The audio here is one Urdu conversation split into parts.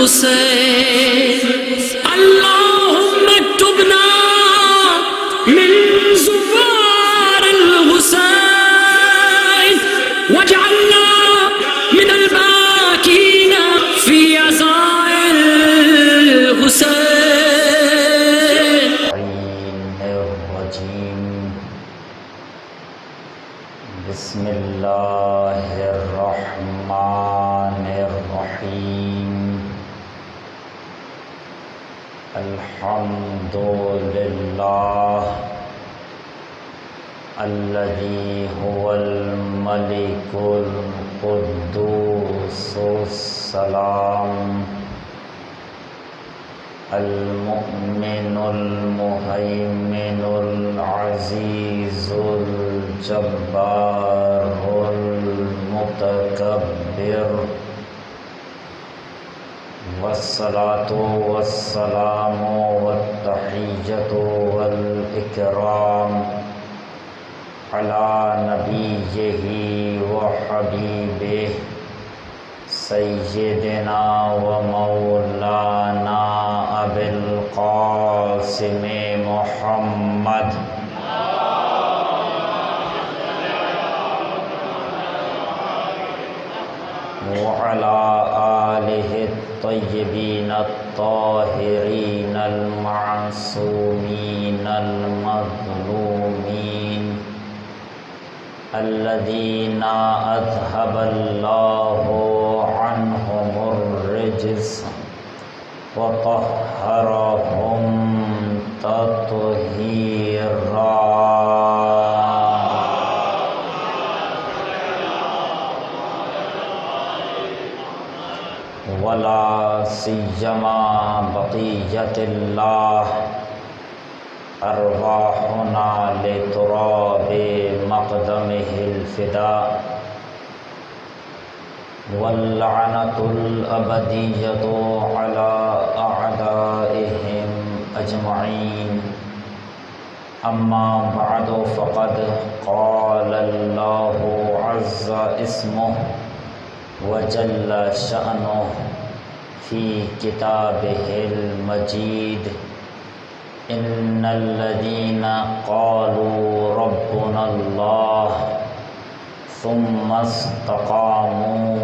الحسين اللهم اكتبنا من زوار الحسين واجعلنا من الباكين في عزاء الحسين. بسم اللہ الرحمن الرحیم. الحمد للہ الذی هو الملک القدوس السلام المؤمن المهيمن العزيز الجبار المتكبر والصلاة والسلام والتحية والإكرام على نبيه وحبيبه سيدنا ومولانا أبي القاسم محمد وعلى آله الطيبين الطاهرين المعصومين المظلومين الذين أذهب الله عنهم الرجس وطهرهم تطهيرا. ولا سيما بقية الله أرواحنا لتراب مقدمه الفداء واللعنة الأبدية على أعدائهم أجمعين. أما بعد فقد قال الله عز اسمه وجل شأنه في كتابه المجيد إن الذين قالوا ربنا الله ثم استقاموا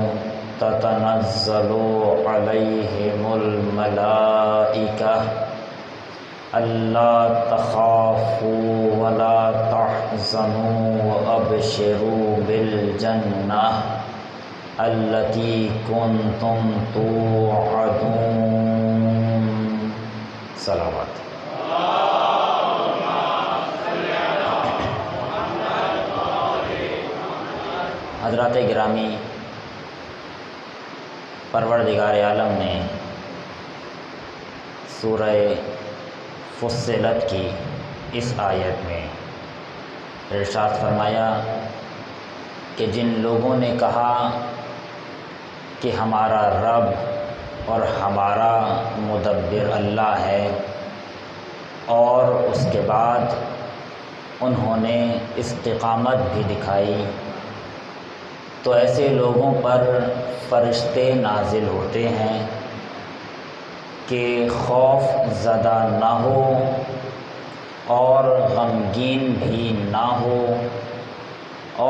تتنزل عليهم الملائكة ألا تخافوا ولا تحزنوا وأبشروا بالجنة التي كنتم توعدون. صلوات. حضرات گرامی، پروردگار عالم نے سورہ فصلت کی اس آیت میں ارشاد فرمایا کہ جن لوگوں نے کہا کہ ہمارا رب اور ہمارا مدبر اللہ ہے، اور اس کے بعد انہوں نے استقامت بھی دکھائی، تو ایسے لوگوں پر فرشتے نازل ہوتے ہیں کہ خوف زدہ نہ ہو اور غمگین بھی نہ ہو،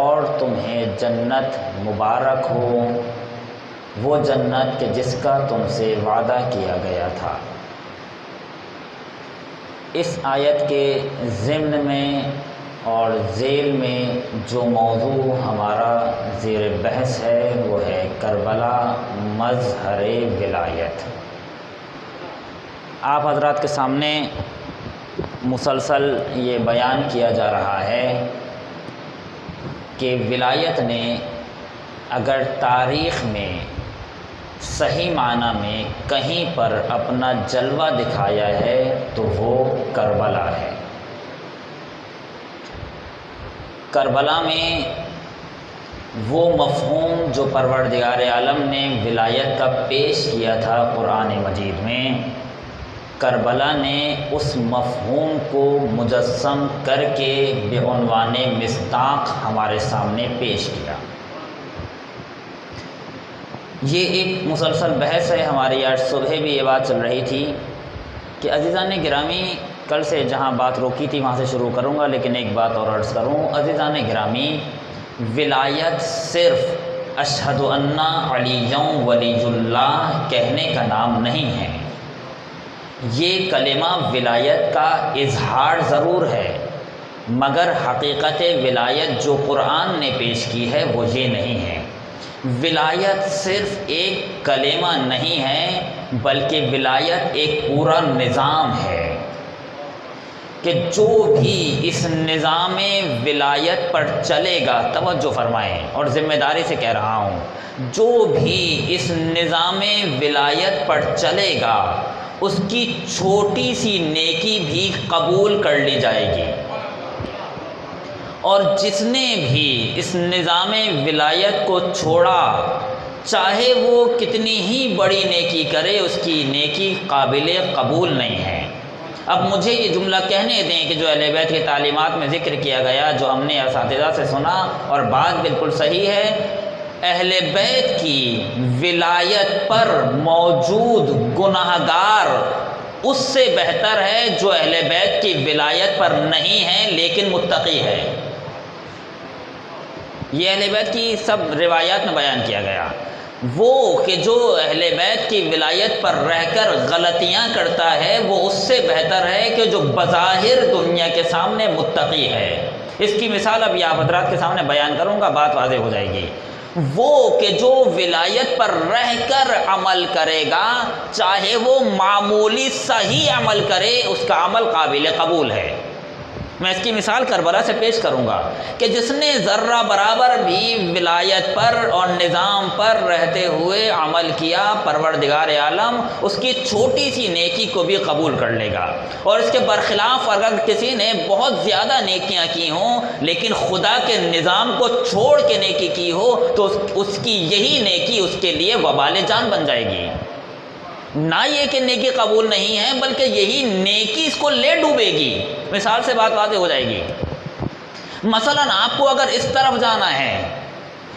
اور تمہیں جنت مبارک ہو، وہ جنت کہ جس کا تم سے وعدہ کیا گیا تھا. اس آیت کے ضمن میں اور ذیل میں جو موضوع ہمارا زیر بحث ہے وہ ہے کربلا مظہر ولایت. آپ حضرات کے سامنے مسلسل یہ بیان کیا جا رہا ہے کہ ولایت نے اگر تاریخ میں صحیح معنی میں کہیں پر اپنا جلوہ دکھایا ہے تو وہ کربلا ہے. کربلا میں وہ مفہوم جو پروردگار عالم نے ولایت کا پیش کیا تھا قرآن مجید میں، کربلا نے اس مفہوم کو مجسم کر کے بعنوان مصداق ہمارے سامنے پیش کیا. یہ ایک مسلسل بحث ہے ہماری، آج صبح بھی یہ بات چل رہی تھی کہ عزیزان گرامی، کل سے جہاں بات روکی تھی وہاں سے شروع کروں گا، لیکن ایک بات اور عرض کروں۔ عزیزان گرامی، ولایت صرف اشہد ان علی ولی اللہ کہنے کا نام نہیں ہے۔ یہ کلمہ ولایت کا اظہار ضرور ہے، مگر حقیقت ولایت جو قرآن نے پیش کی ہے وہ یہ نہیں ہے۔ ولایت صرف ایک کلمہ نہیں ہے، بلکہ ولایت ایک پورا نظام ہے کہ جو بھی اس نظام ولایت پر چلے گا، توجہ فرمائیں اور ذمہ داری سے کہہ رہا ہوں، جو بھی اس نظام ولایت پر چلے گا اس کی چھوٹی سی نیکی بھی قبول کر لی جائے گی، اور جس نے بھی اس نظام ولایت کو چھوڑا، چاہے وہ کتنی ہی بڑی نیکی کرے، اس کی نیکی قابل قبول نہیں ہے۔ اب مجھے یہ جملہ کہنے دیں کہ جو اہل بیت کی تعلیمات میں ذکر کیا گیا، جو ہم نے اساتذہ سے سنا اور بات بالکل صحیح ہے، اہل بیت کی ولایت پر موجود گناہگار اس سے بہتر ہے جو اہل بیت کی ولایت پر نہیں ہے لیکن متقی ہے۔ یہ اہل بیت کی سب روایات میں بیان کیا گیا۔ وہ کہ جو اہل بیت کی ولایت پر رہ کر غلطیاں کرتا ہے، وہ اس سے بہتر ہے کہ جو بظاہر دنیا کے سامنے متقی ہے۔ اس کی مثال اب آپ حضرات کے سامنے بیان کروں گا، بات واضح ہو جائے گی۔ وہ کہ جو ولایت پر رہ کر عمل کرے گا، چاہے وہ معمولی صحیح عمل کرے، اس کا عمل قابل قبول ہے۔ میں اس کی مثال کربلا سے پیش کروں گا کہ جس نے ذرہ برابر بھی ولایت پر اور نظام پر رہتے ہوئے عمل کیا، پروردگار عالم اس کی چھوٹی سی نیکی کو بھی قبول کر لے گا، اور اس کے برخلاف اگر کسی نے بہت زیادہ نیکیاں کی ہوں لیکن خدا کے نظام کو چھوڑ کے نیکی کی ہو، تو اس کی یہی نیکی اس کے لیے وبال جان بن جائے گی۔ نہ یہ کہ نیکی قبول نہیں ہے، بلکہ یہی نیکی اس کو لے ڈوبے گی۔ مثال سے بات واضح ہو جائے گی۔ مثلا آپ کو اگر اس طرف جانا ہے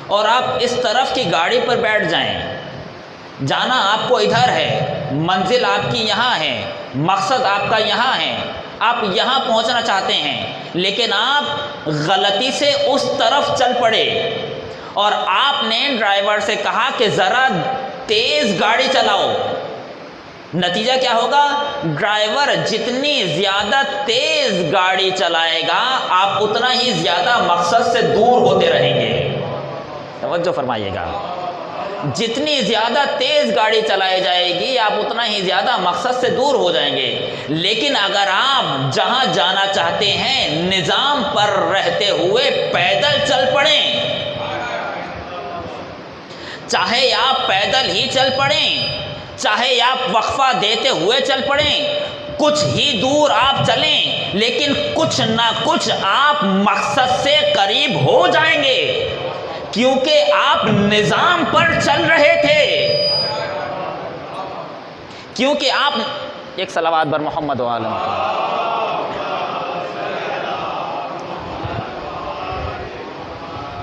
اور آپ اس طرف کی گاڑی پر بیٹھ جائیں، جانا آپ کو ادھر ہے، منزل آپ کی یہاں ہے، مقصد آپ کا یہاں ہے، آپ یہاں پہنچنا چاہتے ہیں، لیکن آپ غلطی سے اس طرف چل پڑے اور آپ نے ڈرائیور سے کہا کہ ذرا تیز گاڑی چلاؤ، نتیجہ کیا ہوگا؟ ڈرائیور جتنی زیادہ تیز گاڑی چلائے گا، آپ اتنا ہی زیادہ مقصد سے دور ہوتے رہیں گے۔ توجہ فرمائیے گا، جتنی زیادہ تیز گاڑی چلائی جائے گی، آپ اتنا ہی زیادہ مقصد سے دور ہو جائیں گے۔ لیکن اگر آپ جہاں جانا چاہتے ہیں نظام پر رہتے ہوئے پیدل چل پڑیں، چاہے آپ پیدل ہی چل پڑیں، چاہے آپ وقفہ دیتے ہوئے چل پڑیں، کچھ ہی دور آپ چلیں، لیکن کچھ نہ کچھ آپ مقصد سے قریب ہو جائیں گے، کیونکہ آپ نظام پر چل رہے تھے، کیونکہ آپ ایک صلوات بر محمد و آل محمد،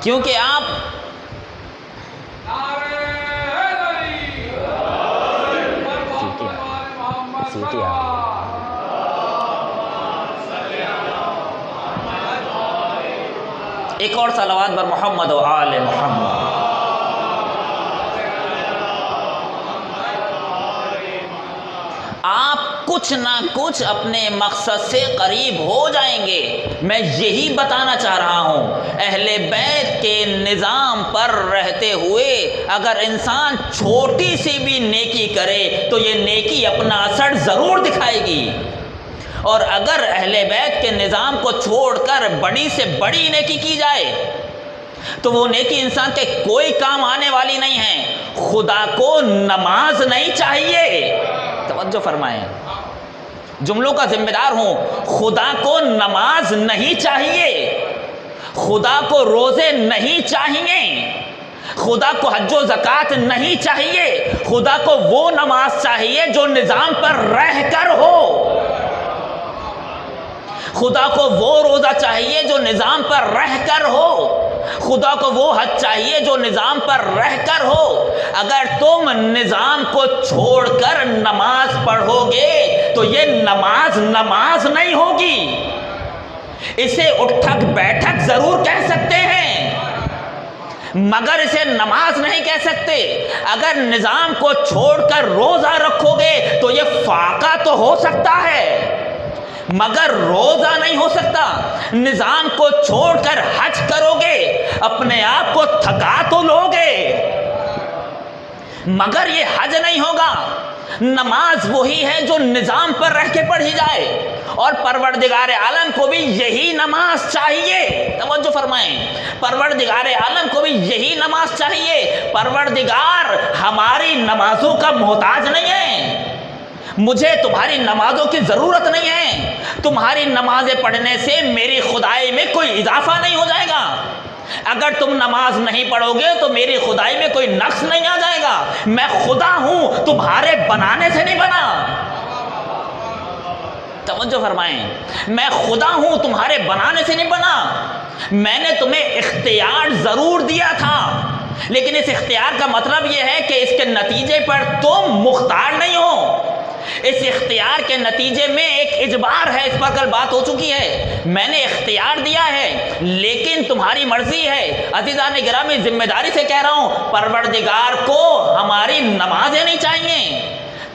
کیونکہ آپ ایک اور صلوات بر محمد و آل محمد۔ آپ کچھ نہ کچھ اپنے مقصد سے قریب ہو جائیں گے۔ میں یہی بتانا چاہ رہا ہوں، اہل بیت کے نظام پر رہتے ہوئے اگر انسان چھوٹی سی بھی نیکی کرے تو یہ نیکی اپنا اثر ضرور دکھائے گی، اور اگر اہل بیت کے نظام کو چھوڑ کر بڑی سے بڑی نیکی کی جائے تو وہ نیکی انسان کے کوئی کام آنے والی نہیں ہے۔ خدا کو نماز نہیں چاہیے، توجہ فرمائیں، جملوں کا ذمہ دار ہوں، خدا کو نماز نہیں چاہیے، خدا کو روزے نہیں چاہیے، خدا کو حج و زکوٰۃ نہیں چاہیے، خدا کو وہ نماز چاہیے جو نظام پر رہ کر ہو، خدا کو وہ روزہ چاہیے جو نظام پر رہ کر ہو، خدا کو وہ حج چاہیے جو نظام پر رہ کر ہو. اگر تم نظام کو چھوڑ کر نماز پڑھو گے تو یہ نماز نہیں ہوگی. اسے اٹھک بیٹھک ضرور کہہ سکتے ہیں مگر اسے نماز نہیں کہہ سکتے. اگر نظام کو چھوڑ کر روزہ رکھو گے تو یہ فاقہ تو ہو سکتا ہے مگر روزہ نہیں ہو سکتا. نظام کو چھوڑ کر حج کرو گے اپنے آپ کو تھکا تو لو گے مگر یہ حج نہیں ہوگا. نماز وہی ہے جو نظام پر رہ کے پڑھی جائے اور پروردگار عالم کو بھی یہی نماز چاہیے. توجہ فرمائیں, پروردگار عالم کو بھی یہی نماز چاہیے. پروردگار ہماری نمازوں کا محتاج نہیں ہے. مجھے تمہاری نمازوں کی ضرورت نہیں ہے. تمہاری نمازیں پڑھنے سے میری خدائی میں کوئی اضافہ نہیں ہو جائے گا. اگر تم نماز نہیں پڑھو گے تو میری خدائی میں کوئی نقص نہیں آ جائے گا. میں خدا ہوں, تمہارے بنانے سے نہیں بنا. توجہ فرمائیں, میں خدا ہوں, تمہارے بنانے سے نہیں بنا. میں نے تمہیں اختیار ضرور دیا تھا لیکن اس اختیار کا مطلب یہ ہے کہ اس کے نتیجے پر تم مختار نہیں ہو. اس اختیار کے نتیجے میں ایک اجبار ہے, اس پر کل بات ہو چکی ہے. میں نے اختیار دیا ہے لیکن تمہاری مرضی ہے. عزیزان گرامی, ذمہ داری سے کہہ رہا ہوں, پروردگار کو ہماری نمازیں نہیں چاہیے.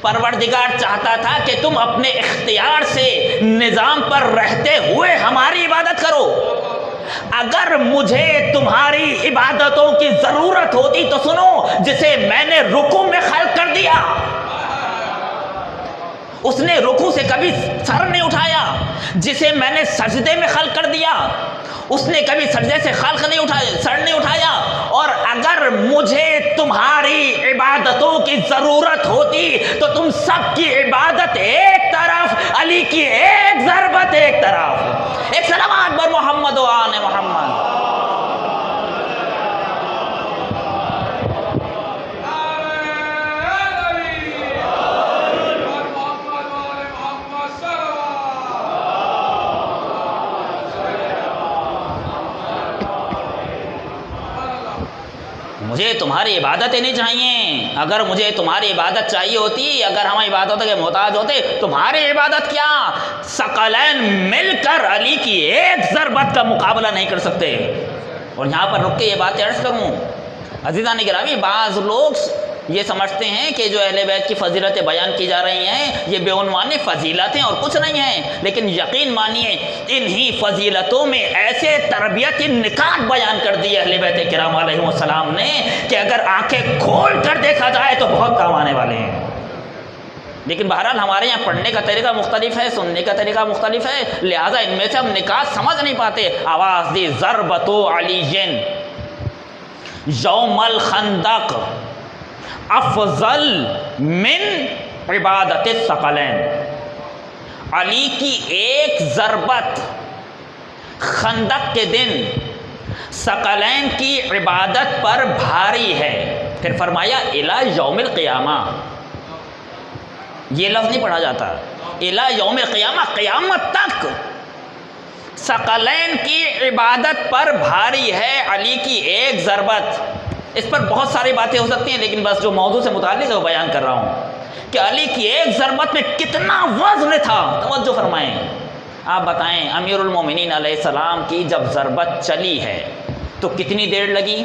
پروردگار چاہتا تھا کہ تم اپنے اختیار سے نظام پر رہتے ہوئے ہماری عبادت کرو. اگر مجھے تمہاری عبادتوں کی ضرورت ہوتی تو سنو, جسے میں نے رکوع میں خلق کر دیا, اس نے رکوع سے کبھی سر نہیں اٹھایا. جسے میں نے سجدے میں خلق کر دیا, اس نے کبھی سجدے سے خلق نہیں اٹھایا, سر نہیں اٹھایا. اور اگر مجھے تمہاری عبادتوں کی ضرورت ہوتی تو تم سب کی عبادت ایک طرف, علی کی ایک ضربت ایک طرف. ایک سلامات بر محمد و آل محمد. مجھے تمہاری عبادتیں نہیں چاہیے. اگر مجھے تمہاری عبادت چاہیے ہوتی, اگر ہم عبادتوں کے محتاج ہوتے, تمہاری عبادت کیا, ثقلین مل کر علی کی ایک ضربت کا مقابلہ نہیں کر سکتے. اور یہاں پر رک کے یہ باتیں عرض کروں, عزیزان گرامی, بعض لوگ یہ سمجھتے ہیں کہ جو اہل بیت کی فضیلتیں بیان کی جا رہی ہیں یہ بے عنوان فضیلتیں اور کچھ نہیں ہیں. لیکن یقین مانیے انہی فضیلتوں میں ایسے تربیتی نکات بیان کر دی اہل بیت کرام علیہ السلام نے کہ اگر آنکھیں کھول کر دیکھا جائے تو بہت کام آنے والے ہیں. لیکن بہرحال ہمارے یہاں پڑھنے کا طریقہ مختلف ہے, سننے کا طریقہ مختلف ہے, لہٰذا ان میں سے ہم نکات سمجھ نہیں پاتے. آواز دی ضربت علی یوم الخندق افضل من عبادت الثقلین. علی کی ایک ضربت خندق کے دن ثقلین کی عبادت پر بھاری ہے. پھر فرمایا الی یوم القیامہ. یہ لفظ نہیں پڑھا جاتا, الی یوم القیامہ, قیامت تک ثقلین کی عبادت پر بھاری ہے علی کی ایک ضربت. اس پر بہت ساری باتیں ہو سکتی ہیں لیکن بس جو موضوع سے متعلق ہے وہ بیان کر رہا ہوں کہ علی کی ایک ضربت میں کتنا وزن تھا. توجہ فرمائیں, آپ بتائیں امیر المومنین علیہ السلام کی جب ضربت چلی ہے تو کتنی دیر لگی؟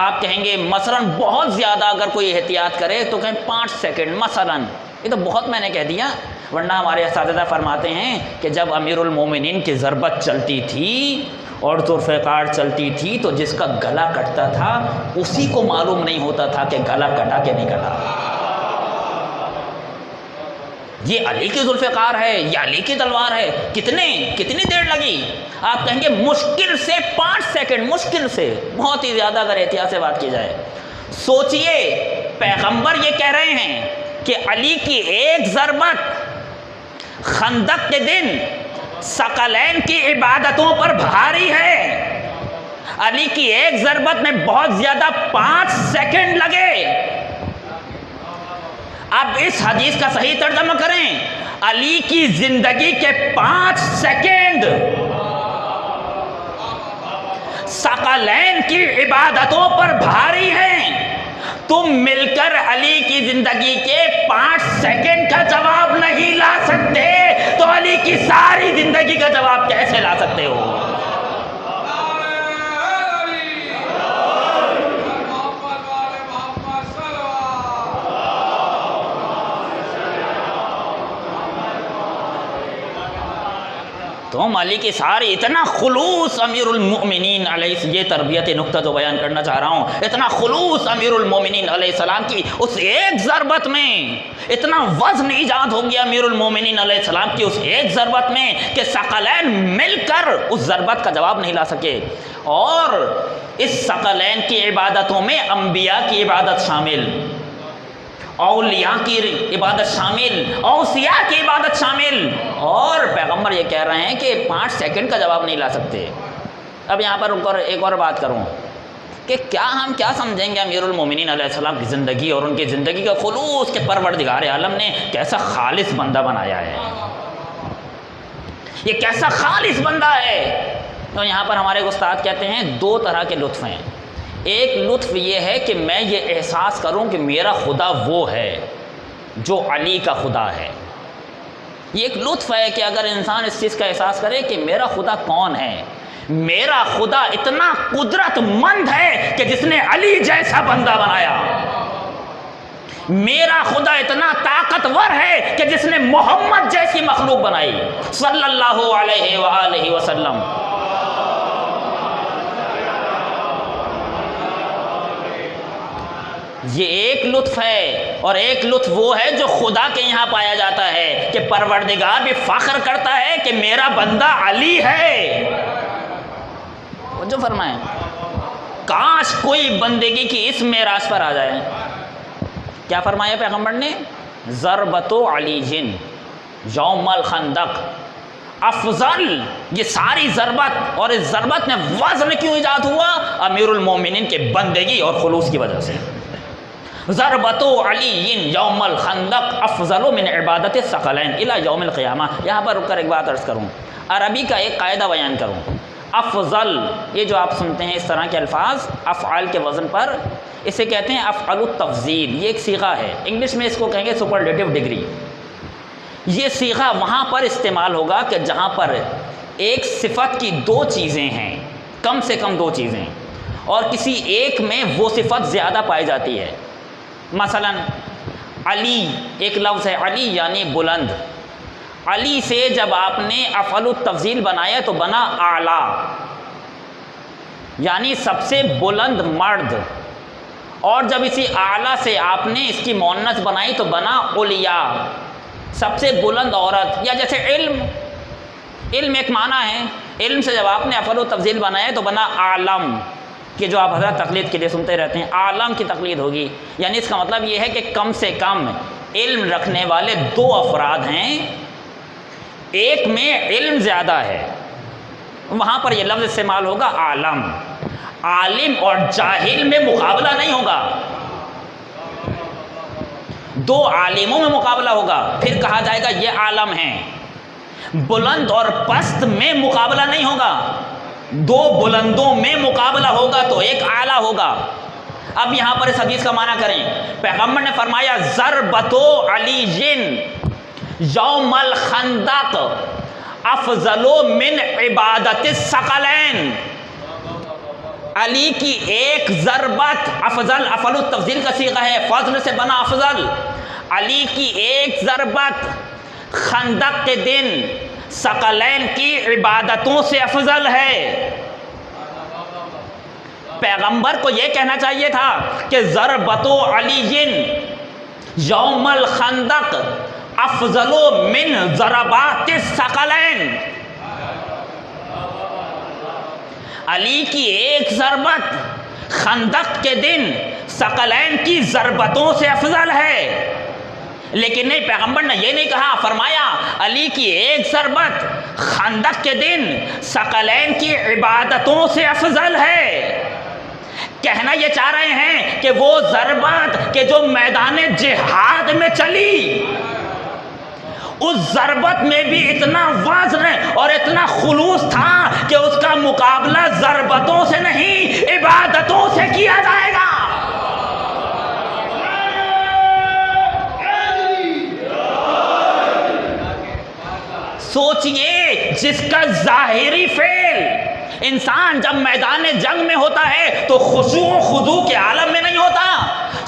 آپ کہیں گے مثلاً بہت زیادہ اگر کوئی احتیاط کرے تو کہیں 5 سیکنڈ مثلاً. یہ تو بہت میں نے کہہ دیا, ورنہ ہمارے اساتذہ فرماتے ہیں کہ جب امیر المومنین کی ضربت چلتی تھی اور ذوالفقار چلتی تھی تو جس کا گلا کٹتا تھا اسی کو معلوم نہیں ہوتا تھا کہ گلا کٹا کہ نہیں کٹا. یہ علی کی ذوالفقار ہے, یہ علی کی تلوار ہے. کتنی دیر لگی؟ آپ کہیں گے مشکل سے 5 سیکنڈ, مشکل سے, بہت ہی زیادہ اگر احتیاط سے بات کی جائے. سوچئے پیغمبر یہ کہہ رہے ہیں کہ علی کی ایک ضربت خندق کے دن ثقلین کی عبادتوں پر بھاری ہے. علی کی ایک ضربت میں بہت زیادہ 5 سیکنڈ لگے. اب اس حدیث کا صحیح ترجمہ کریں, علی کی زندگی کے 5 سیکنڈ ثقلین کی عبادتوں پر بھاری ہیں، تم مل کر علی کی زندگی کے 5 سیکنڈ کا جواب نہیں لا سکتے تو علی کی ساری زندگی کا جواب کیسے لا سکتے ہو؟ تم علی کی ساری اتنا خلوص امیر المؤمنین علیہ، یہ تربیت نقطہ جو بیان کرنا چاہ رہا ہوں، اتنا خلوص امیر المؤمنین علیہ السلام کی اس ایک ضربت میں اتنا وزن ایجاد ہو گیا امیر المؤمنین علیہ السلام کی اس ایک ضربت میں کہ ثقلین مل کر اس ضربت کا جواب نہیں لا سکے۔ اور اس ثقلین کی عبادتوں میں انبیاء کی عبادت شامل، اولیاء کی عبادت شامل، اوصیاء کی عبادت شامل، اور پیغمبر یہ کہہ رہے ہیں کہ 5 سیکنڈ کا جواب نہیں لا سکتے۔ اب یہاں پر ایک اور بات کروں کہ ہم کیا سمجھیں گے امیر المومنین علیہ السلام کی زندگی اور ان کی زندگی کا خلوص کہ پروردگار عالم نے کیسا خالص بندہ بنایا ہے، یہ کیسا خالص بندہ ہے۔ تو یہاں پر ہمارے استاد کہتے ہیں 2 طرح کے لطف ہیں۔ ایک لطف یہ ہے کہ میں یہ احساس کروں کہ میرا خدا وہ ہے جو علی کا خدا ہے۔ یہ ایک لطف ہے کہ اگر انسان اس چیز کا احساس کرے کہ میرا خدا کون ہے، میرا خدا اتنا قدرت مند ہے کہ جس نے علی جیسا بندہ بنایا، میرا خدا اتنا طاقتور ہے کہ جس نے محمد جیسی مخلوق بنائی صلی اللہ علیہ وآلہ وسلم۔ یہ ایک لطف ہے، اور ایک لطف وہ ہے جو خدا کے یہاں پایا جاتا ہے کہ پروردگار بھی فخر کرتا ہے کہ میرا بندہ علی ہے۔ وہ جو فرمائیں کاش کوئی بندگی کی اس معراج پر آ جائے۔ کیا فرمایا پیغمبر نے؟ ضربت علی یوم الخندق افضل، یہ ساری ضربت، اور اس ضربت میں وزن کیوں ایجاد ہوا؟ امیر المومنین کے بندگی اور خلوص کی وجہ سے۔ ضربت علی یوم الخندق افضل من عبادت الثقلین الی یوم القیامہ۔ یہاں پر رک کر ایک بات عرض کروں، عربی کا ایک قاعدہ بیان کروں۔ افضل، یہ جو آپ سنتے ہیں اس طرح کے الفاظ افعال کے وزن پر، اسے کہتے ہیں افعال التفضیل، یہ ایک صیغہ ہے، انگلش میں اس کو کہیں گے سپرلیٹو ڈگری۔ یہ صیغہ وہاں پر استعمال ہوگا کہ جہاں پر ایک صفت کی 2 چیزیں ہیں، کم سے کم 2 چیزیں، اور کسی ایک میں وہ صفت زیادہ پائی جاتی ہے۔ مثلا علی ایک لفظ ہے، علی یعنی بلند، علی سے جب آپ نے افعال التفضیل بنایا تو بنا اعلیٰ، یعنی سب سے بلند مرد، اور جب اسی اعلیٰ سے آپ نے اس کی مؤنث بنائی تو بنا علیا، سب سے بلند عورت۔ یا جیسے علم ایک معنی ہے، علم سے جب آپ نے افعال التفضیل بنایا تو بنا عالم، کہ جو آپ حضرت تقلید کے لیے سنتے رہتے ہیں، عالم کی تقلید ہوگی، یعنی اس کا مطلب یہ ہے کہ کم سے کم علم رکھنے والے 2 افراد ہیں، ایک میں علم زیادہ ہے، وہاں پر یہ لفظ استعمال ہوگا عالم۔ عالم اور جاہل میں مقابلہ نہیں ہوگا، 2 عالموں میں مقابلہ ہوگا، پھر کہا جائے گا یہ عالم ہیں۔ بلند اور پست میں مقابلہ نہیں ہوگا، 2 بلندوں میں مقابلہ ہوگا تو ایک اعلیٰ ہوگا۔ اب یہاں پر اس حدیث کا معنی کریں، پیغمبر نے فرمایا ضربت علی یوم الخندق افضل من عبادت الثقلین، علی کی ایک ضربت، افضل افعال التفضیل کا صیغہ ہے، فضل سے بنا افضل، علی کی ایک ضربت خندق کے دن ثقلین کی عبادتوں سے افضل ہے۔ پیغمبر کو یہ کہنا چاہیے تھا کہ ضربت علی یوم الخندق افضل من ضربات الثقلین، علی کی ایک ضربت خندق کے دن ثقلین کی ضربتوں سے افضل ہے۔ لیکن نہیں، پیغمبر نے یہ نہیں کہا، فرمایا علی کی ایک ضربت خندق کے دن ثقلین کی عبادتوں سے افضل ہے۔ کہنا یہ چاہ رہے ہیں کہ وہ ضربت کہ جو میدان جہاد میں چلی، اس ضربت میں بھی اتنا وزن اور اتنا خلوص تھا کہ اس کا مقابلہ ضربتوں سے نہیں عبادتوں سے کیا جائے گا۔ سوچئے جس کا ظاہری فعل انسان جب میدان جنگ میں ہوتا ہے تو خشوع و خضوع کے عالم میں نہیں ہوتا،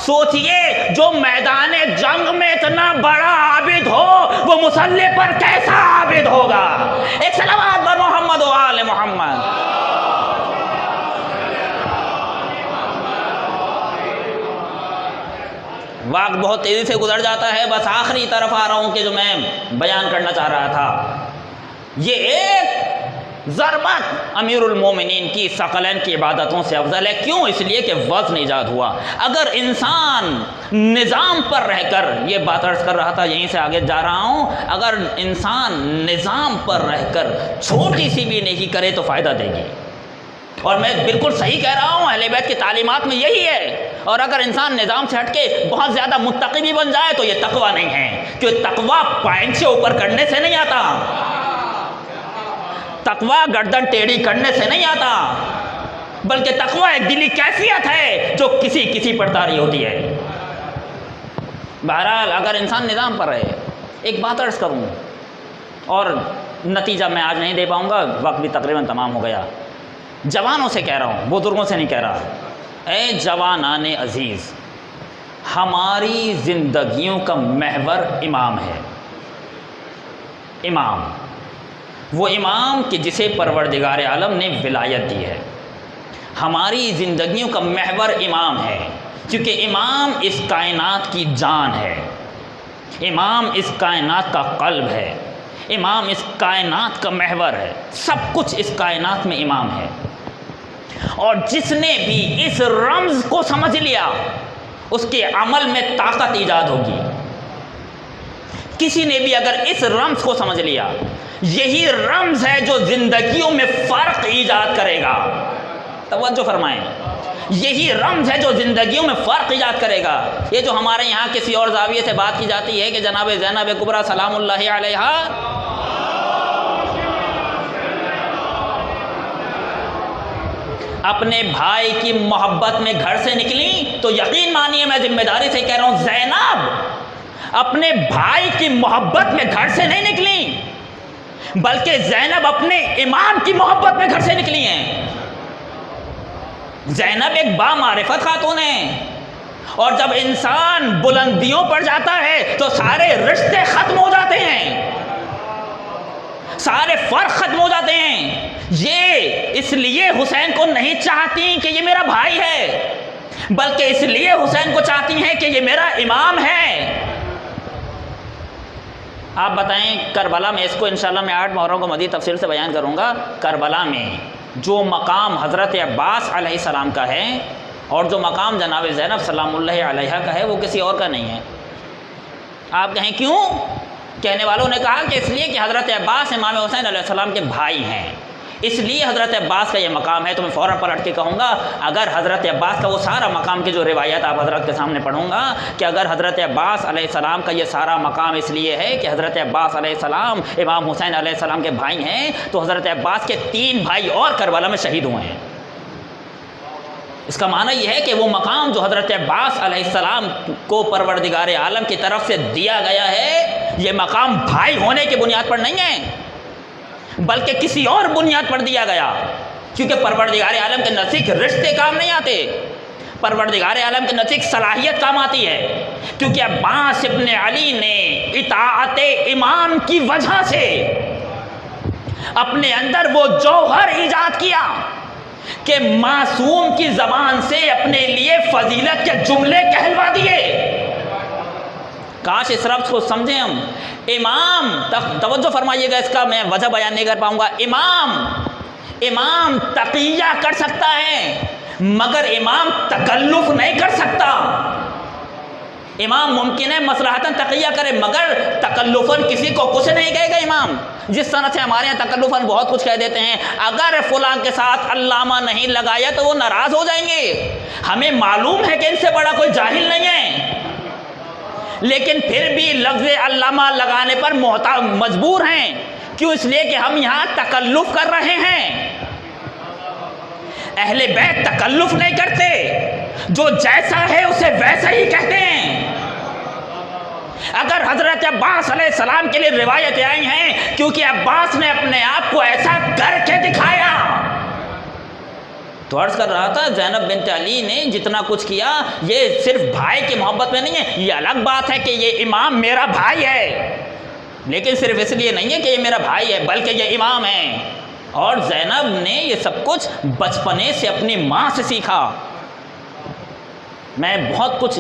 سوچئے جو میدان جنگ میں اتنا بڑا عابد ہو وہ مصلی پر کیسا عابد ہوگا؟ ایک صلوات بر محمد و آل محمد۔ وقت بہت تیزی سے گزر جاتا ہے، بس آخری طرف آ رہا ہوں کہ جو میں بیان کرنا چاہ رہا تھا، یہ ایک ضربت امیر المومنین کی ثقلین کی عبادتوں سے افضل ہے۔ کیوں؟ اس لیے کہ وزن ایجاد ہوا۔ اگر انسان نظام پر رہ کر، یہ بات عرض کر رہا تھا یہیں سے آگے جا رہا ہوں، اگر انسان نظام پر رہ کر چھوٹی سی بھی نیکی کرے تو فائدہ دے گی، اور میں بالکل صحیح کہہ رہا ہوں، اہل بیت کی تعلیمات میں یہی ہے۔ اور اگر انسان نظام سے ہٹ کے بہت زیادہ متقی بھی بن جائے تو یہ تقویٰ نہیں ہے، کیونکہ تقویٰ پائنٹ سے اوپر کرنے سے نہیں آتا، تقویٰ گردن ٹیڑھی کرنے سے نہیں آتا، بلکہ تقویٰ ایک دلی کیفیت ہے جو کسی پر طاری ہوتی ہے۔ بہرحال اگر انسان نظام پر رہے، ایک بات عرض کروں اور نتیجہ میں آج نہیں دے پاؤں گا، وقت بھی تقریباً تمام ہو گیا۔ جوانوں سے کہہ رہا ہوں، بزرگوں سے نہیں کہہ رہا۔ اے جوانان عزیز، ہماری زندگیوں کا محور امام ہے۔ امام، وہ امام کہ جسے پروردگار عالم نے ولایت دی ہے۔ ہماری زندگیوں کا محور امام ہے، کیونکہ امام اس کائنات کی جان ہے، امام اس کائنات کا قلب ہے، امام اس کائنات کا محور ہے، سب کچھ اس کائنات میں امام ہے۔ اور جس نے بھی اس رمز کو سمجھ لیا اس کے عمل میں طاقت ایجاد ہوگی۔ کسی نے بھی اگر اس رمز کو سمجھ لیا، یہی رمز ہے جو زندگیوں میں فرق ایجاد کرے گا۔ توجہ فرمائیں، یہی رمز ہے جو زندگیوں میں فرق ایجاد کرے گا۔ یہ جو ہمارے یہاں کسی اور زاویے سے بات کی جاتی ہے کہ جناب زینب کبریٰ سلام اللہ علیہا اپنے بھائی کی محبت میں گھر سے نکلی، تو یقین مانیے میں ذمہ داری سے کہہ رہا ہوں، زینب اپنے بھائی کی محبت میں گھر سے نہیں نکلی، بلکہ زینب اپنے امام کی محبت میں گھر سے نکلی ہیں۔ زینب ایک بامعرفت خاتون ہے، اور جب انسان بلندیوں پر جاتا ہے تو سارے رشتے ختم ہو جاتے ہیں، سارے فرق ختم ہو جاتے ہیں۔ یہ اس لیے حسین کو نہیں چاہتی کہ یہ میرا بھائی ہے، بلکہ اس لیے حسین کو چاہتی ہیں کہ یہ میرا امام ہے۔ آپ بتائیں کربلا میں، اس کو انشاءاللہ میں 8 محرم کو مزید تفصیل سے بیان کروں گا، کربلا میں جو مقام حضرت عباس علیہ السلام کا ہے اور جو مقام جناب زینب سلام اللہ علیہا کا ہے وہ کسی اور کا نہیں ہے۔ آپ کہیں کیوں؟ کہنے والوں نے کہا کہ اس لیے کہ حضرت عباس امام حسین علیہ السلام کے بھائی ہیں، اس لیے حضرت عباس کا یہ مقام ہے۔ تو میں فوراً پلٹ کے کہوں گا، اگر حضرت عباس کا وہ سارا مقام کی جو روایت آپ حضرت کے سامنے پڑھوں گا کہ اگر حضرت عباس علیہ السلام کا یہ سارا مقام اس لیے ہے کہ حضرت عباس علیہ السلام امام حسین علیہ السلام کے بھائی ہیں، تو حضرت عباس کے 3 بھائی اور کربلا میں شہید ہوئے ہیں۔ اس کا معنی یہ ہے کہ وہ مقام جو حضرت عباس علیہ السلام کو پروردگار عالم کی طرف سے دیا گیا ہے، یہ مقام بھائی ہونے کی بنیاد پر نہیں ہے، بلکہ کسی اور بنیاد پر دیا گیا، کیونکہ پروردگار عالم کے نزدیک رشتے کام نہیں آتے، پروردگار عالم کے نزدیک صلاحیت کام آتی ہے، کیونکہ عباس ابن علی نے اطاعت امام کی وجہ سے اپنے اندر وہ جوہر ایجاد کیا کہ معصوم کی زبان سے اپنے لیے فضیلت کے جملے کہلوا دیے۔ کاش اس ربط کو سمجھیں ہم۔ امام، توجہ فرمائیے گا، اس کا میں وجہ بیان نہیں کر پاؤں گا۔ امام تقیہ کر سکتا ہے مگر امام تکلف نہیں کر سکتا۔ امام ممکن ہے مصلحتاً تقیہ کرے مگر تکلفاً کسی کو کچھ نہیں کہے گا امام۔ جس طرح سے ہمارے یہاں تکلفاً بہت کچھ کہہ دیتے ہیں، اگر فلاں کے ساتھ علامہ نہیں لگایا تو وہ ناراض ہو جائیں گے۔ ہمیں معلوم ہے کہ ان سے بڑا کوئی جاہل نہیں ہے، لیکن پھر بھی لفظ علامہ لگانے پر مجبور ہیں. کیوں؟ اس لیے کہ ہم یہاں تکلف کر رہے ہیں. اہل بیت تکلف نہیں کرتے، جو جیسا ہے اسے ویسا ہی کہتے ہیں. اگر حضرت عباس علیہ السلام کے لیے روایتیں آئی ہیں کیونکہ عباس نے اپنے آپ کو ایسا کر کے دکھایا. تو عرض کر رہا تھا زینب بنت علی نے جتنا کچھ کیا یہ صرف بھائی کی محبت میں نہیں ہے. یہ الگ بات ہے کہ یہ امام میرا بھائی ہے، لیکن صرف اس لیے نہیں ہے کہ یہ میرا بھائی ہے بلکہ یہ امام ہے. اور زینب نے یہ سب کچھ بچپنے سے اپنی ماں سے سیکھا. میں بہت کچھ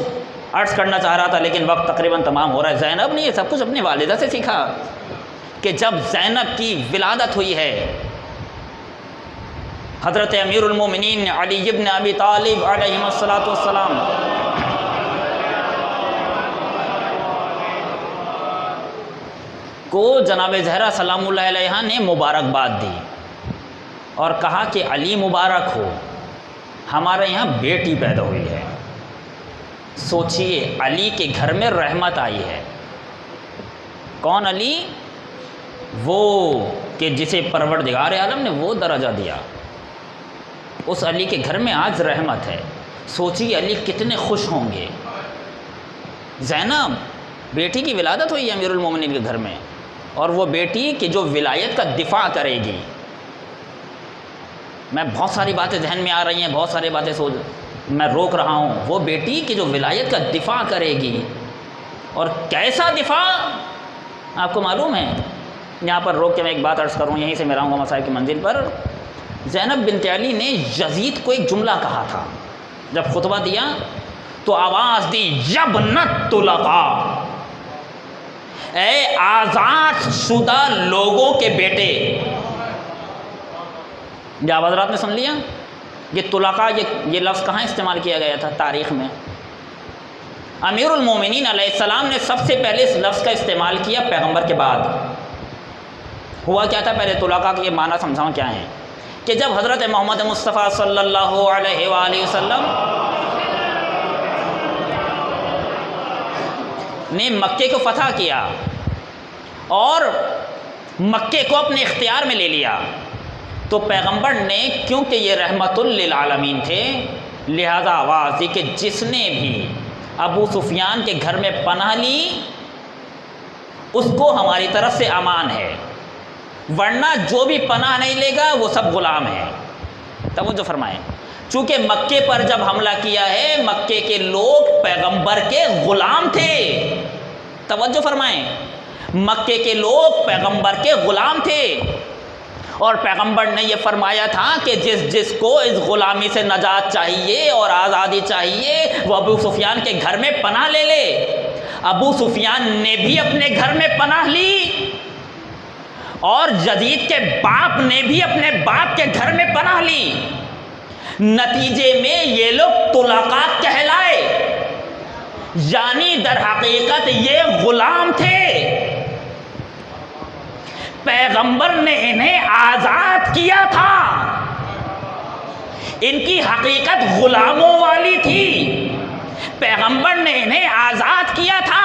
عرض کرنا چاہ رہا تھا لیکن وقت تقریباً تمام ہو رہا ہے. زینب نے یہ سب کچھ اپنی والدہ سے سیکھا کہ جب زینب کی ولادت ہوئی ہے، حضرت امیر المومنین علی ابن ابی طالب علیہ السلام کو جناب زہرا سلام اللہ علیہا نے مبارکباد دی اور کہا کہ علی مبارک ہو، ہمارے یہاں بیٹی پیدا ہوئی ہے. سوچئے علی کے گھر میں رحمت آئی ہے. کون علی؟ وہ کہ جسے پروردگار عالم نے وہ درجہ دیا. اس علی کے گھر میں آج رحمت ہے. سوچئے علی کتنے خوش ہوں گے. زینب بیٹی کی ولادت ہوئی ہے امیر المومنین کے گھر میں، اور وہ بیٹی کہ جو ولایت کا دفاع کرے گی. میں بہت ساری باتیں ذہن میں آ رہی ہیں، بہت ساری باتیں میں روک رہا ہوں. وہ بیٹی کہ جو ولایت کا دفاع کرے گی، اور کیسا دفاع آپ کو معلوم ہے. یہاں پر روک کے میں ایک بات عرض کروں، یہیں سے میں رہوں گا مسائل کی منزل پر. زینب بنت علی نے یزید کو ایک جملہ کہا تھا. جب خطبہ دیا تو آواز دی یبنت طلقاء، اے آزاد شدہ لوگوں کے بیٹے. جب حضرات نے سن لیا یہ طلقاء یہ لفظ کہاں استعمال کیا گیا تھا تاریخ میں؟ امیر المومنین علیہ السلام نے سب سے پہلے اس لفظ کا استعمال کیا پیغمبر کے بعد. ہوا کیا تھا؟ پہلے طلقاء کے معنی سمجھاؤں کیا ہیں. کہ جب حضرت محمد مصطفیٰ صلی اللہ علیہ وآلہ وسلم نے مکے کو فتح کیا اور مکے کو اپنے اختیار میں لے لیا، تو پیغمبر نے کیونکہ یہ رحمت للعالمین تھے لہذا آواز دی کہ جس نے بھی ابو سفیان کے گھر میں پناہ لی اس کو ہماری طرف سے امان ہے، ورنہ جو بھی پناہ نہیں لے گا وہ سب غلام ہیں. توجہ فرمائیں. چونکہ مکے پر جب حملہ کیا ہے مکے کے لوگ پیغمبر کے غلام تھے. توجہ فرمائیں. مکے کے لوگ پیغمبر کے غلام تھے اور پیغمبر نے یہ فرمایا تھا کہ جس کو اس غلامی سے نجات چاہیے اور آزادی چاہیے وہ ابو سفیان کے گھر میں پناہ لے لے. ابو سفیان نے بھی اپنے گھر میں پناہ لی اور یزید کے باپ نے بھی اپنے باپ کے گھر میں پناہ لی. نتیجے میں یہ لوگ طلقاء کہلائے، یعنی در حقیقت یہ غلام تھے. پیغمبر نے انہیں آزاد کیا تھا، ان کی حقیقت غلاموں والی تھی. پیغمبر نے انہیں آزاد کیا تھا.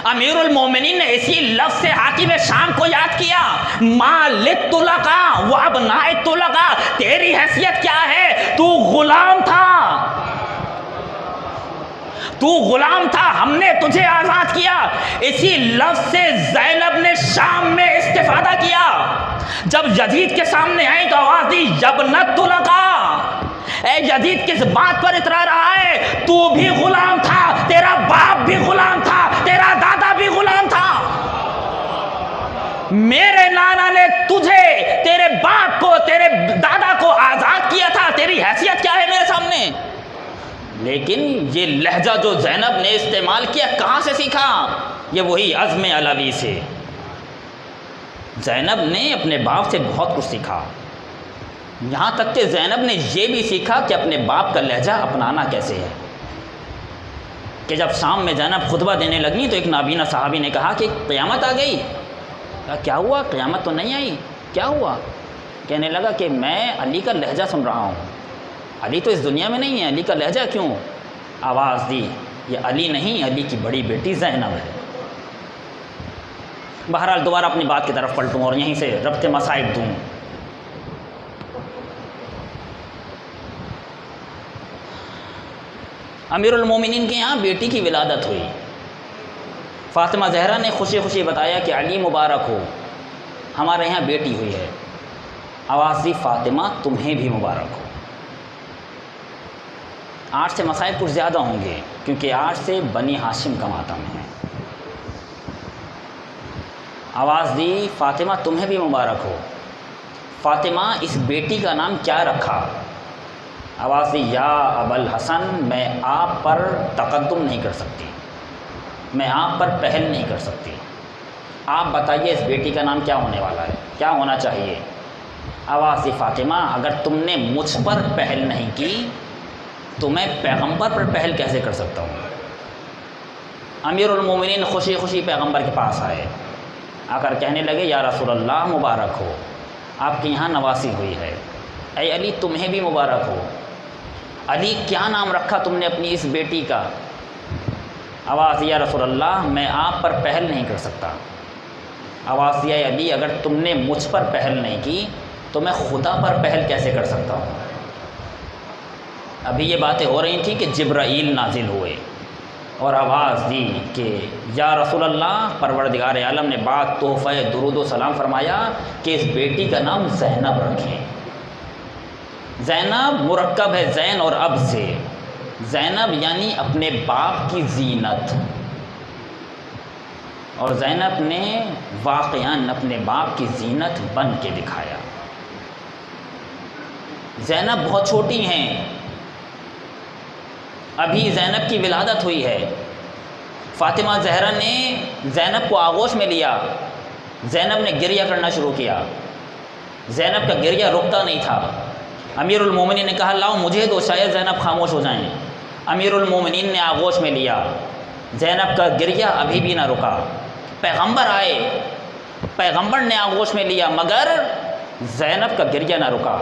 امیر المومنین نے اسی لفظ سے حاکم شام کو یاد کیا، ما للطلقاء و ابناء الطلقاء، تیری حیثیت کیا ہے؟ تو غلام تھا، تو غلام تھا، ہم نے تجھے آزاد کیا. اسی لفظ سے زینب نے شام میں استفادہ کیا. جب یزید کے سامنے آئی تو آواز دی یبنت طلقاء، اے یزید کس بات پر اترا رہا ہے؟ تو بھی غلام تھا، تیرا باپ بھی غلام تھا، تیرا دادا بھی غلام تھا. میرے نانا نے تجھے، تیرے باپ کو، تیرے دادا کو آزاد کیا تھا، تیری حیثیت کیا ہے میرے سامنے؟ لیکن یہ لہجہ جو زینب نے استعمال کیا کہاں سے سیکھا؟ یہ وہی عزم علوی سے. زینب نے اپنے باپ سے بہت کچھ سیکھا، یہاں تک کہ زینب نے یہ بھی سیکھا کہ اپنے باپ کا لہجہ اپنانا کیسے ہے. کہ جب شام میں زینب خطبہ دینے لگی تو ایک نابینا صحابی نے کہا کہ قیامت آ گئی. کہا کیا ہوا؟ قیامت تو نہیں آئی، کیا ہوا؟ کہنے لگا کہ میں علی کا لہجہ سن رہا ہوں، علی تو اس دنیا میں نہیں ہے، علی کا لہجہ کیوں؟ آواز دی یہ علی نہیں، علی کی بڑی بیٹی زینب ہے۔ بہرحال دوبارہ اپنی بات کی طرف پلٹوں اور یہیں سے ربط مصائب دوں۔ امیر المومنین کے یہاں بیٹی کی ولادت ہوئی۔ فاطمہ زہرا نے خوشی خوشی بتایا کہ علی مبارک ہو، ہمارے یہاں بیٹی ہوئی ہے۔ آواز دی فاطمہ تمہیں بھی مبارک ہو۔ آج سے مصائب کچھ زیادہ ہوں گے کیونکہ آج سے بنی ہاشم کا ماتم ہے۔ آواز دی فاطمہ تمہیں بھی مبارک ہو۔ فاطمہ اس بیٹی کا نام کیا رکھا؟ آواز دی یا ابوالحسن، میں آپ پر تقدم نہیں کر سکتی، میں آپ پر پہل نہیں کر سکتی، آپ بتائیے اس بیٹی کا نام کیا ہونے والا ہے، کیا ہونا چاہیے؟ آواز دی فاطمہ اگر تم نے مجھ پر پہل نہیں کی تو میں پیغمبر پر پہل کیسے کر سکتا ہوں؟ امیر المومنین خوشی خوشی پیغمبر کے پاس آئے، آ کر کہنے لگے یا رسول اللہ مبارک ہو، آپ کے یہاں نواسی ہوئی ہے۔ اے علی تمہیں بھی مبارک ہو۔ علی کیا نام رکھا تم نے اپنی اس بیٹی کا؟ آواز یا رسول اللہ میں آپ پر پہل نہیں کر سکتا۔ آواز دیا علی اگر تم نے مجھ پر پہل نہیں کی تو میں خدا پر پہل کیسے کر سکتا ہوں؟ ابھی یہ باتیں ہو رہی تھیں کہ جبرائیل نازل ہوئے اور آواز دی کہ یا رسول اللہ، پروردگار عالم نے بات تحفہ درود و سلام فرمایا کہ اس بیٹی کا نام زینب رکھیں۔ زینب مرکب ہے زین اور اب سے، زینب یعنی اپنے باپ کی زینت، اور زینب نے واقعاً اپنے باپ کی زینت بن کے دکھایا۔ زینب بہت چھوٹی ہیں، ابھی زینب کی ولادت ہوئی ہے۔ فاطمہ زہرا نے زینب کو آغوش میں لیا، زینب نے گریہ کرنا شروع کیا، زینب کا گریہ رکتا نہیں تھا۔ امیر المومنین نے کہا لاؤ مجھے دو، شاید زینب خاموش ہو جائیں۔ امیر المومنین نے آغوش میں لیا، زینب کا گریہ ابھی بھی نہ رکا۔ پیغمبر آئے، پیغمبر نے آغوش میں لیا مگر زینب کا گریہ نہ رکا،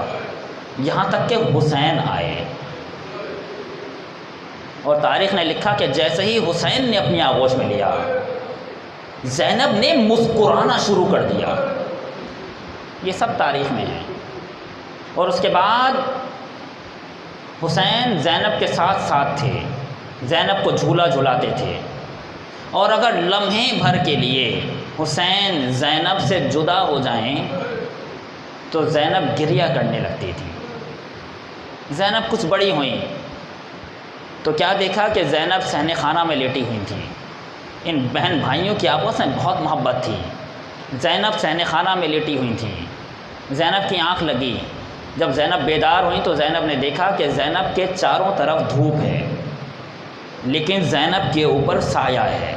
یہاں تک کہ حسین آئے، اور تاریخ نے لکھا کہ جیسے ہی حسین نے اپنی آغوش میں لیا زینب نے مسکرانا شروع کر دیا۔ یہ سب تاریخ میں ہے۔ اور اس کے بعد حسین زینب کے ساتھ ساتھ تھے، زینب کو جھولا جھلاتے تھے، اور اگر لمحے بھر کے لیے حسین زینب سے جدا ہو جائیں تو زینب گریہ کرنے لگتی تھی۔ زینب کچھ بڑی ہوئیں تو کیا دیکھا کہ زینب صحن خانہ میں لیٹی ہوئی تھیں۔ ان بہن بھائیوں کی آپس میں بہت محبت تھی۔ زینب صحن خانہ میں لیٹی ہوئی تھیں، زینب کی آنکھ لگی، جب زینب بیدار ہوئیں تو زینب نے دیکھا کہ زینب کے چاروں طرف دھوپ ہے لیکن زینب کے اوپر سایہ ہے۔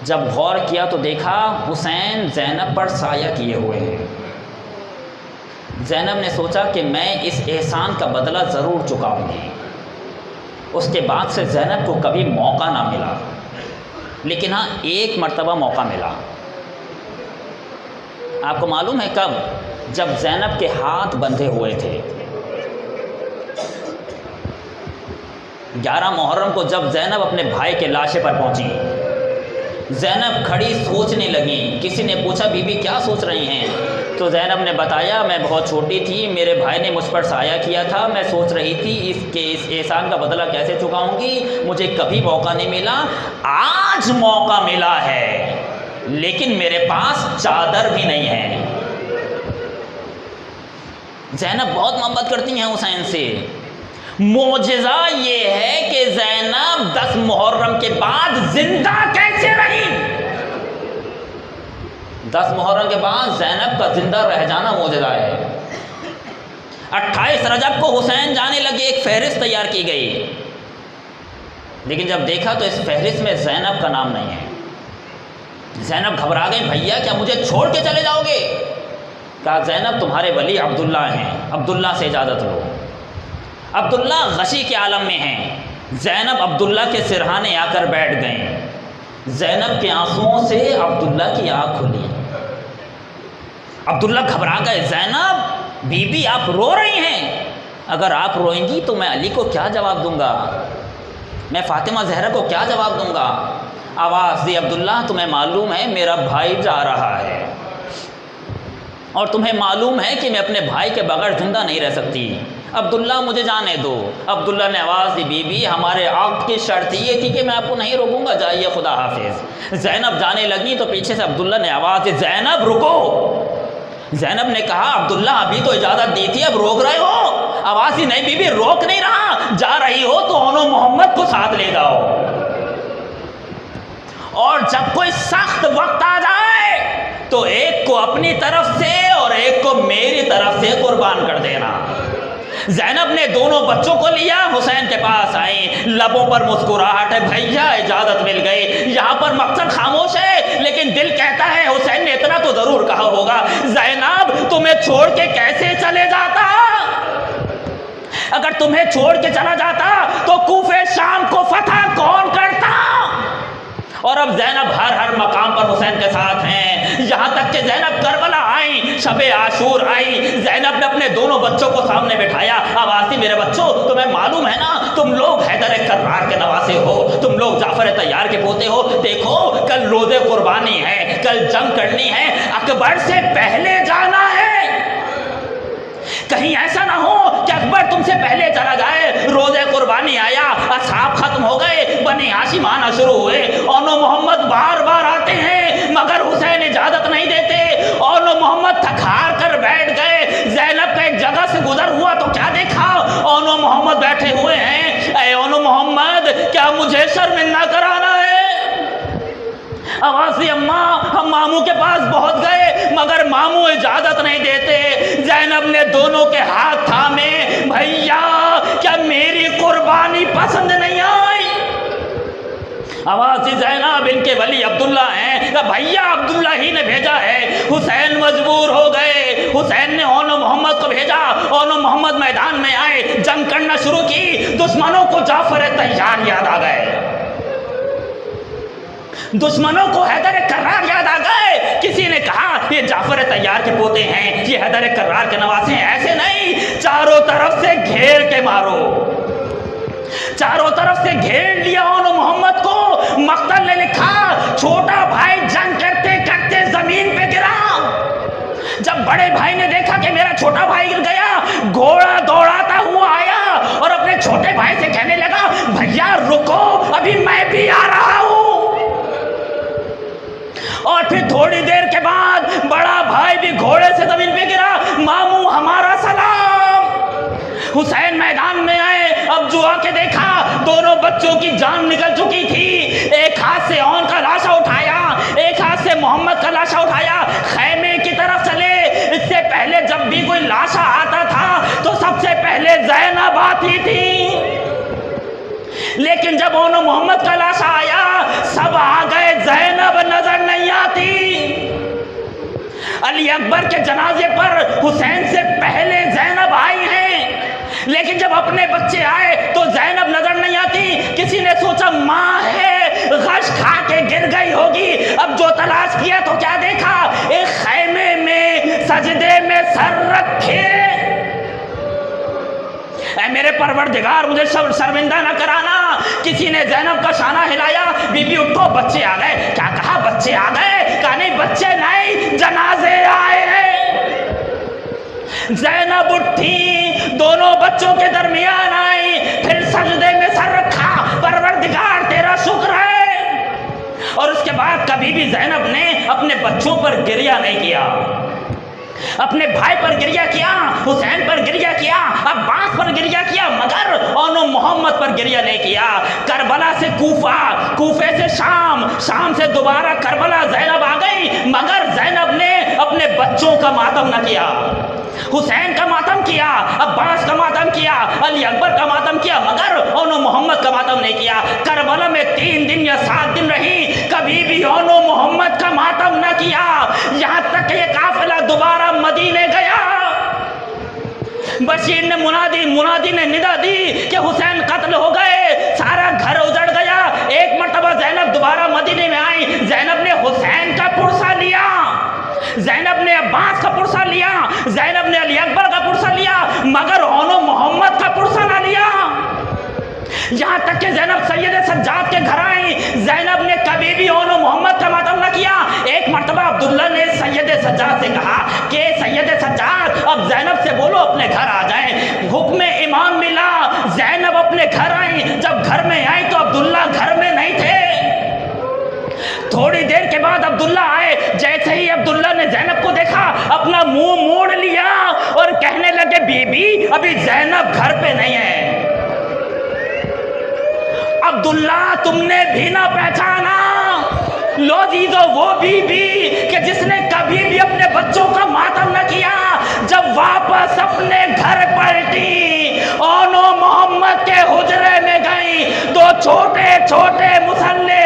جب غور کیا تو دیکھا حسین زینب پر سایہ کیے ہوئے ہیں۔ زینب نے سوچا کہ میں اس احسان کا بدلہ ضرور چکاؤں گی۔ اس کے بعد سے زینب کو کبھی موقع نہ ملا، لیکن ہاں ایک مرتبہ موقع ملا۔ آپ کو معلوم ہے کب؟ جب زینب کے ہاتھ بندھے ہوئے تھے۔ 11 محرم کو جب زینب اپنے بھائی کے لاشے پر پہنچی، زینب کھڑی سوچنے لگیں۔ کسی نے پوچھا بی بی کیا سوچ رہی ہیں؟ تو زینب نے بتایا میں بہت چھوٹی تھی، میرے بھائی نے مجھ پر سایہ کیا تھا، میں سوچ رہی تھی اس احسان کا بدلہ کیسے چکاؤں گی، مجھے کبھی موقع نہیں ملا، آج موقع ملا ہے لیکن میرے پاس چادر بھی نہیں ہے۔ زینب بہت محبت کرتی ہیں حسین سے۔ معجزہ یہ ہے کہ زینب 10 محرم کے بعد زندہ کیسے رہی؟ 10 محرم کے بعد زینب کا زندہ رہ جانا معجزہ ہے۔ 28 رجب کو حسین جانے لگے، ایک فہرست تیار کی گئی، لیکن جب دیکھا تو اس فہرست میں زینب کا نام نہیں ہے۔ زینب گھبرا گئی، بھیا کیا مجھے چھوڑ کے چلے جاؤ گے؟ کہا زینب تمہارے ولی عبداللہ ہیں، عبداللہ سے اجازت لو۔ عبداللہ غشی کے عالم میں ہیں۔ زینب عبداللہ کے سرہانے آ کر بیٹھ گئیں۔ زینب کے آنسوؤں سے عبداللہ کی آنکھ کھلی۔ عبداللہ گھبرا گئے، زینب بی بی آپ رو رہی ہیں، اگر آپ روئیں گی تو میں علی کو کیا جواب دوں گا؟ میں فاطمہ زہرا کو کیا جواب دوں گا؟ آواز دی، عبداللہ تمہیں معلوم ہے میرا بھائی جا رہا ہے، اور تمہیں معلوم ہے کہ میں اپنے بھائی کے بغیر زندہ نہیں رہ سکتی، عبداللہ مجھے جانے دو۔ عبداللہ نے آواز دی، بی بی ہمارے عقد کی شرط یہ تھی کہ میں آپ کو نہیں روکوں گا، جائیے خدا حافظ۔ زینب جانے لگی تو پیچھے سے عبداللہ نے آواز دی، زینب رکو۔ زینب نے کہا، عبداللہ ابھی تو اجازت دی تھی، اب روک رہے ہو؟ آواز دی، نہیں بی بی روک نہیں رہا، جا رہی ہو تو اونو محمد کو ساتھ لے جاؤ، اور جب کوئی سخت وقت آ جائے تو ایک کو اپنی طرف سے اور ایک کو میری طرف سے قربان کر دینا۔ زینب نے دونوں بچوں کو لیا، حسین کے پاس آئیں، لبوں پر مسکراہٹ ہے، بھیا اجازت مل گئی۔ یہاں پر مقصد خاموش ہے لیکن دل کہتا ہے حسین نے اتنا تو ضرور کہا ہوگا، زینب تمہیں چھوڑ کے کیسے چلے جاتا؟ اگر تمہیں چھوڑ کے چلا جاتا تو کوفہ شام کو فتح کون کرتا؟ اور اب زینب ہر مقام پر حسین کے ساتھ ہیں، یہاں تک کہ زینب کربلا آئیں، شب عاشور آئی، زینب نے اپنے دونوں بچوں کو سامنے بٹھایا، آواز دی، میرے بچوں تمہیں معلوم ہے نا تم لوگ حیدر کرار کے نواسے ہو، تم لوگ جعفر طیار کے پوتے ہو، دیکھو کل روز قربانی ہے، کل جنگ کرنی ہے، اکبر سے پہلے جانا ہے، کہیں ایسا نہ ہو کہ اکبر تم سے پہلے چلا جائے۔ روزے قربانی آیا، اصحاب ختم ہو گئے، بنی ہاشم آنا شروع ہوئے، اونو محمد بار بار آتے ہیں مگر حسین اجازت نہیں دیتے، اونو محمد تھک ہار کر بیٹھ گئے۔ زینب کا ایک جگہ سے گزر ہوا تو کیا دیکھا، اونو محمد بیٹھے ہوئے ہیں، اے اونو محمد کیا مجھے شرمندہ کرانا ہے؟ آواز دی، اماں ہم ماموں کے پاس بہت گئے مگر ماموں اجازت نہیں دیتے۔ زینب نے دونوں کے ہاتھ تھامے، بھیا کیا میری قربانی پسند نہیں آئی؟ آواز دی، زینب ان کے ولی عبداللہ ہیں، بھیا عبداللہ ہی نے بھیجا ہے۔ حسین مجبور ہو گئے، حسین نے اونو محمد کو بھیجا، اونو محمد میدان میں آئے، جنگ کرنا شروع کی، دشمنوں کو جعفر طیار یاد آ گئے، دشمنوں کو حیدر کرار یاد آ گئے۔ کسی نے کہا یہ جعفر طیار کے پوتے ہیں، یہ حیدر کرار کے نواسے ہیں، ایسے نہیں، چاروں طرف سے گھیر کے مارو، چاروں طرف سے گھیر لیا اونو محمد کو۔ مقتل نے لکھا، چھوٹا بھائی جنگ کرتے کرتے زمین پہ گرا، جب بڑے بھائی نے دیکھا کہ میرا چھوٹا بھائی گر گیا، گھوڑا دوڑاتا ہوا آیا اور اپنے چھوٹے بھائی سے کہنے لگا، بھیا رکو ابھی میں بھی آ رہا ہوں۔ اور پھر تھوڑی دیر کے بعد بڑا بھائی بھی گھوڑے سے زمین پہ گرا، ماموں ہمارا سلام۔ حسین میدان میں آئے، اب جو آ کے دیکھا دونوں بچوں کی جان نکل چکی تھی، ایک ہاتھ سے اون کا لاشا اٹھایا، ایک ہاتھ سے محمد کا لاشا اٹھایا، خیمے کی طرف چلے۔ اس سے پہلے جب بھی کوئی لاشا آتا تھا تو سب سے پہلے زینب آتی تھی، لیکن جب اونو محمد کا لاشا آیا سب آ گئے، زینب نظر نہیں آتی۔ علی اکبر کے جنازے پر حسین سے پہلے زینب آئی ہیں، لیکن جب اپنے بچے آئے تو زینب نظر نہیں آتی۔ کسی نے سوچا ماں ہے، غش کھا کے گر گئی ہوگی، اب جو تلاش کیا تو کیا دیکھا، ایک خیمے میں سجدے میں سر رکھے۔ اے میرے پروردگار مجھے شرمندہ نہ کرانا۔ کسی نے زینب کا شانہ ہلایا، بی بی اٹھو بچے آ گئے۔ کیا کہا بچے آ گئے؟ کہا نہیں بچے نہیں، جنازے آئے ہیں۔ زینب اٹھی، دونوں بچوں کے درمیان آئی، پھر سجدے میں سر رکھا، پروردگار تیرا شکر ہے۔ اور اس کے بعد کبھی بھی زینب نے اپنے بچوں پر گریہ نہیں کیا، اپنے بھائی پر گریہ کیا، حسین پر گریہ کیا، عباس پر گریہ کیا، مگر اونو محمد پر گریہ نہیں کیا۔ کربلا سے کوفہ، کوفے سے شام، شام سے دوبارہ کربلا زینب آ گئی، مگر زینب نے اپنے بچوں کا ماتم نہ کیا، حسین کا ماتم کیا، عباس کا ماتم کیا، علی اکبر کا ماتم کیا، مگر اونو محمد کا ماتم نہیں کیا۔ کربلا میں 3 دن یا 7 دن رہی، کبھی بھی اونو محمد کا ماتم نہ کیا، یہاں تک کہ یہ قافلہ دوبارہ مدینے گیا۔ بشیر نے منادی نے ندا دی کہ حسین قتل ہو گئے، سارا گھر اجڑ گیا۔ ایک مرتبہ زینب دوبارہ مدینے میں آئی، زینب نے حسین کا پرسہ لیا، زینب نے عباس کا پرسہ لیا، زینب نے علی اکبر کا پرسہ لیا، مگر اونو محمد کا پرسہ نہ لیا۔ یہاں تک کہ زینب سید سجاد کے گھر آئیں، زینب نے کبھی بھی اون و محمد کا ماتم نہ کیا۔ ایک مرتبہ عبداللہ نے سید سجاد سے کہا کہ سید سجاد اب زینب سے بولو اپنے گھر آ جائیں۔ حکم امام ملا، زینب اپنے گھر آئیں۔ جب گھر میں آئیں تو عبداللہ گھر میں نہیں تھے۔ تھوڑی دیر کے بعد عبداللہ آئے، جیسے ہی عبداللہ نے زینب کو دیکھا اپنا منہ موڑ لیا اور کہنے لگے بی بی ابھی زینب گھر پہ نہیں ہے۔ عبداللہ تم نے بھی نہ پہچانا، لو عزیزو وہ بی بی کہ جس نے کبھی بھی اپنے بچوں کا ماتم نہ کیا، جب واپس اپنے گھر پلٹی، اونو محمد کے حجرے میں گئی، دو چھوٹے چھوٹے مسلح